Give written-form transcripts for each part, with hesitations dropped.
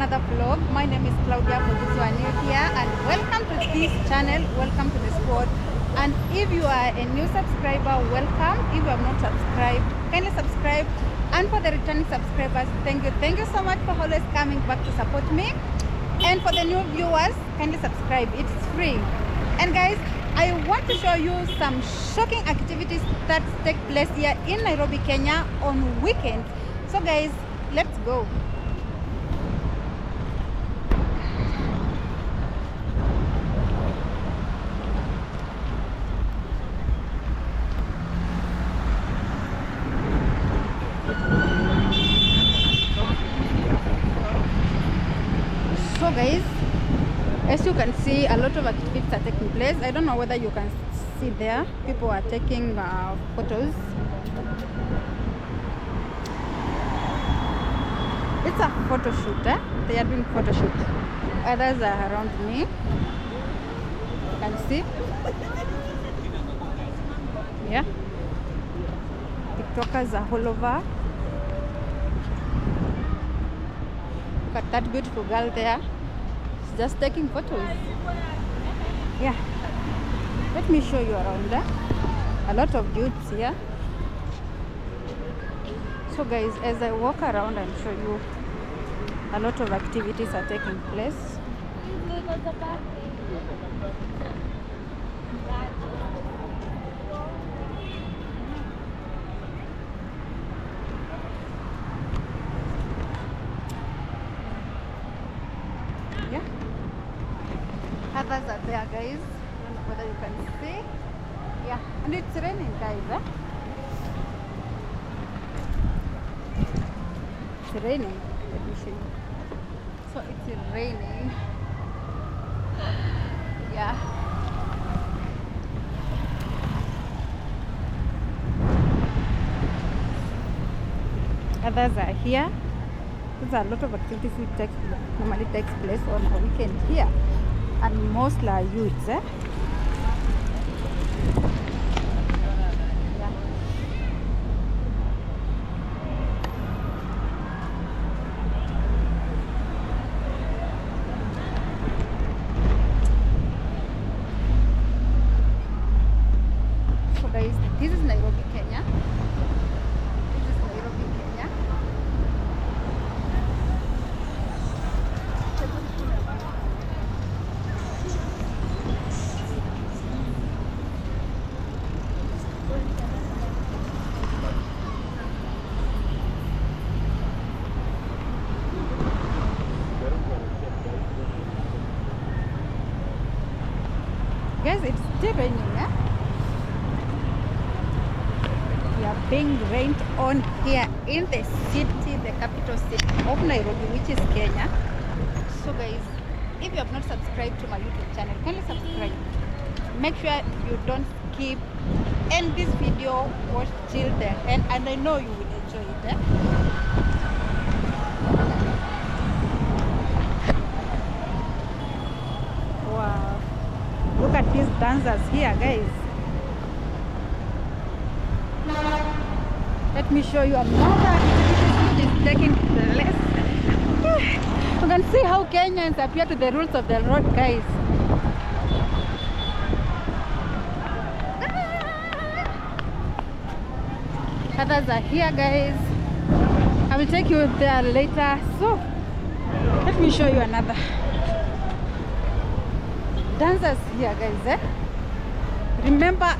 another vlog. My name is Claudia for this one here, and welcome to this channel. Welcome to the spot. And if you are a new subscriber, welcome. If you have not subscribed, kindly subscribe. And for the returning subscribers, thank you so much for always coming back to support me. And for the new viewers, kindly subscribe. It's free. And guys, I want to show you some shocking activities that take place here in Nairobi, Kenya on weekends. So guys, let's go. So guys, as you can see, a lot of activities are taking place. I don't know whether you can see there. People are taking photos. It's a photo shoot. They are doing photo shoot. Others are around me. You can see. Yeah. TikTokers are all over. Look at that beautiful girl there. She's just taking photos. Yeah. Let me show you around there. A lot of dudes here. So guys, as I walk around and show you, a lot of activities are taking place. Yeah. Others are there, guys. I don't know whether you can see. Yeah. And it's raining, guys. It's raining. Let me show you. So it's raining. Yeah. Others are here. There's a lot of activities which normally takes place on a weekend here, and mostly are youths. Guys, this is Nairobi, Kenya. This is Nairobi, Kenya. Guys, it's still raining, We are being rained on here in the city, the capital city of Nairobi, which is Kenya. So guys, if you have not subscribed to my YouTube channel, kindly subscribe. Make sure you don't skip end this video, watch till the end, and I know you will enjoy it. Wow, look at these dancers here, guys. Let me show you another activity which is taking place. You can see how Kenyans appear to the rules of the road, guys. Others are here, guys. I will take you there later. So, let me show you another. Dancers here, guys. Remember,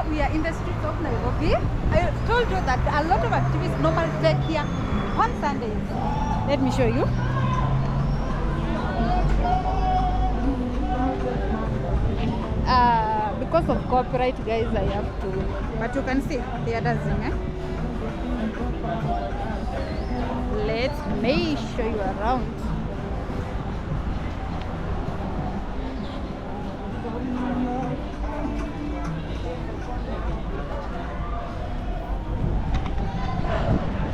we are in the streets of Nairobi. I told you that a lot of activities normally take here on Sundays. Let me show you. Because of copyright, guys, I have to. But you can see they are dancing. Let me show you around.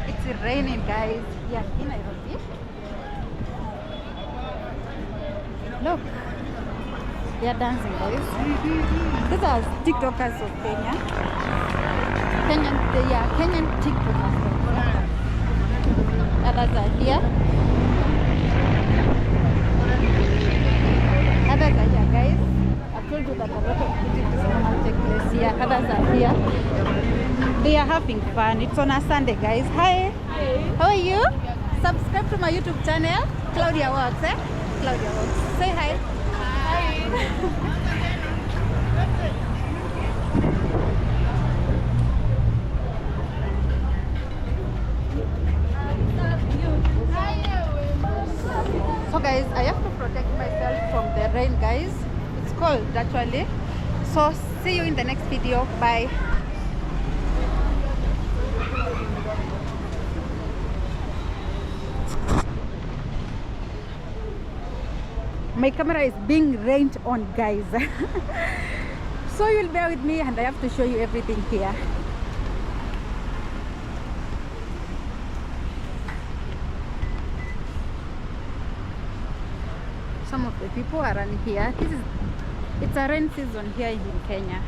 It's raining, guys, here in Nairobi. Look, they are dancing, guys. These are TikTokers of Kenya. Kenyan TikTokers. Others are here. Others are here, guys. I've told you that a lot of activities will take place here. Others are here. They are having fun. It's on a Sunday, guys. Hi. Hi. How are you? Subscribe to my YouTube channel, Claudia Walks, Claudia Walks. Say hi. Hi. So guys, I have to protect myself from the rain, guys. It's cold actually. So see you in the next video. Bye. My camera is being rained on, guys. So you'll bear with me and I have to show you everything here. Some of the people are running here. It's a rain season here in Kenya.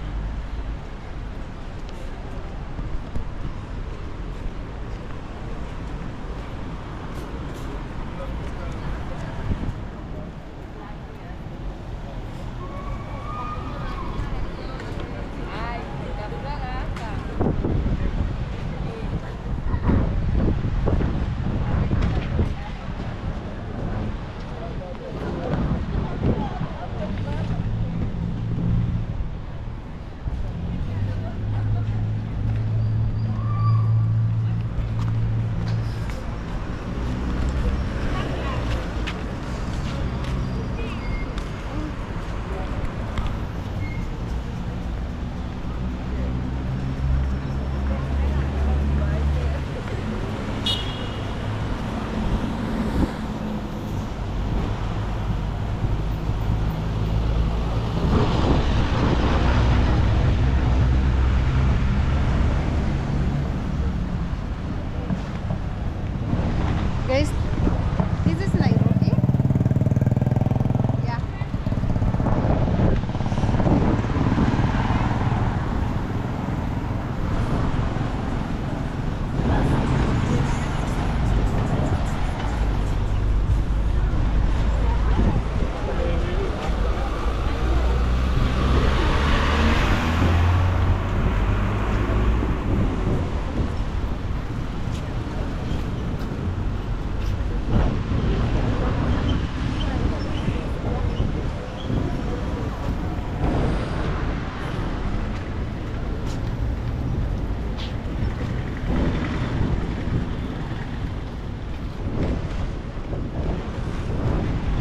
Guys, this is Nairobi. Yeah.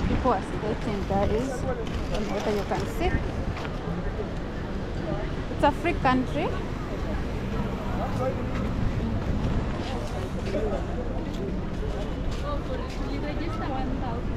People are skating, guys. I don't know whether you can see. It's a free country. Register 1,000.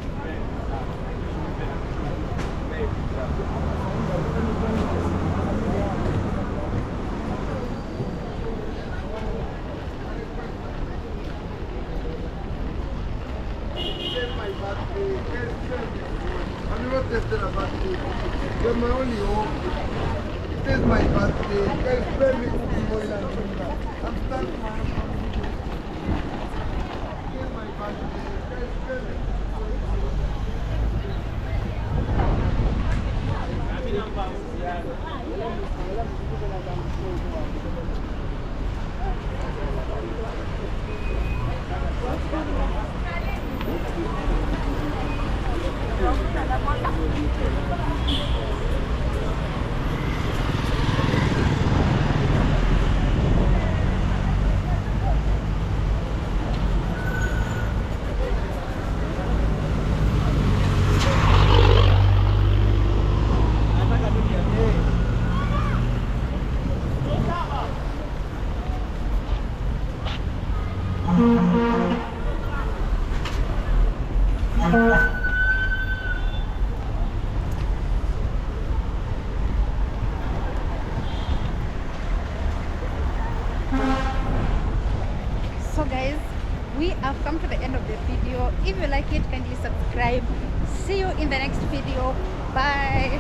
I'm not testing a birthday. You're my only hope. It is my birthday. Guys, spare me cooking more than that. I'm starting my own birthday. It is my birthday. Guys, spare me. So guys, we have come to the end of the video. If you like it, kindly subscribe. See you in the next video. Bye.